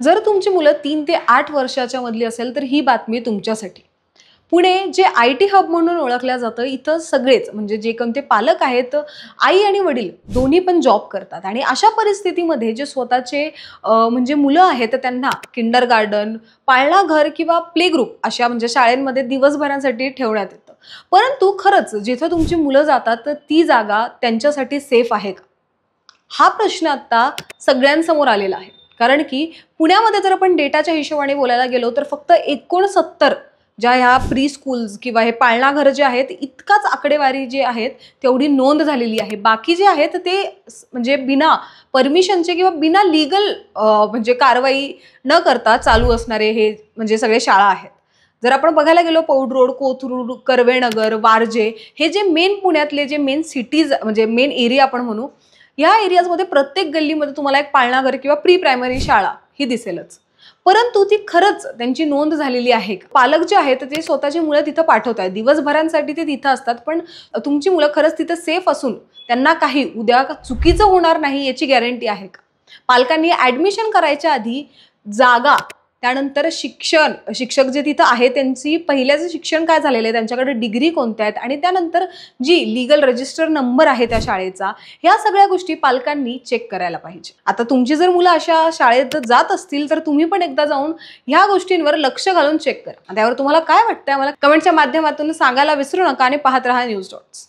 जर तुमची मुलं 3 ते 8 वर्षाच्या मधली असेल तर ही बातमी तुमच्यासाठी. पुणे जे आय-टी हब म्हणून ओळखलं जातं, इथं सगळेच म्हणजे जे कोणते पालक आहेत, आई आणि वडील दोन्ही पण जॉब करतात आणि अशा परिस्थितीमध्ये जे स्वतःचे म्हणजे मुलं आहेत, तर त्यांना किंडरगार्टन, पाळणा घर किंवा प्ले ग्रुप अशा म्हणजे शाळेमध्ये दिवसभरासाठी ठेवण्यात येतं. परंतु खरंच जिथं तुमची मुलं जातात, तर ती जागा त्यांच्यासाठी सेफ आहे का? हा प्रश्न आता सगळ्यांसमोर आलेला आहे. कारण की पुण्यामध्ये जर आपण डेटाच्या हिशोबाने बोलायला गेलो तर फक्त 69 ज्या ह्या प्री स्कूल्स किंवा हे पाळणा घरं जे आहेत इतकाच आकडेवारी जी आहेत तेवढी नोंद झालेली आहे. बाकी जे आहेत ते म्हणजे बिना परमिशनचे किंवा बिना लीगल म्हणजे कारवाई न करता चालू असणारे हे म्हणजे सगळे शाळा आहेत. जर आपण बघायला गेलो पौड रोड, कोथरूड, कर्वेनगर, वारजे हे जे मेन पुण्यातले जे मेन सिटीज म्हणजे मेन एरिया आपण म्हणू, या एरियाजमध्ये प्रत्येक गल्लीमध्ये तुम्हाला एक पाळणाघर किंवा प्री प्रायमरी शाळा ही दिसेलच. परंतु ती खरंच त्यांची नोंद झालेली आहे का? पालक जे आहेत ते स्वतःची मुलं तिथं पाठवतायत. दिवसभरांसाठी ते तिथं असतात. पण तुमची मुलं खरंच तिथं सेफ असून त्यांना काही उद्या चुकीचं होणार नाही याची गॅरंटी आहे का? पालकांनी ॲडमिशन करायच्या आधी जागा, त्यानंतर शिक्षण, शिक्षक जे तिथं आहेत त्यांची पहिल्याचं शिक्षण काय झालेलं आहे, त्यांच्याकडे डिग्री कोणत्या आहेत आणि त्यानंतर जी लीगल रजिस्टर नंबर आहे त्या शाळेचा, ह्या सगळ्या गोष्टी पालकांनी चेक करायला पाहिजे. आता तुमची जर मुलं अशा शाळेत जात असतील तर तुम्ही पण एकदा जाऊन ह्या गोष्टींवर लक्ष घालून चेक करा. त्यावर तुम्हाला काय वाटतंय मला कमेंटच्या माध्यमातून सांगायला विसरू नका आणि पाहत राहा न्यूज डॉट्स.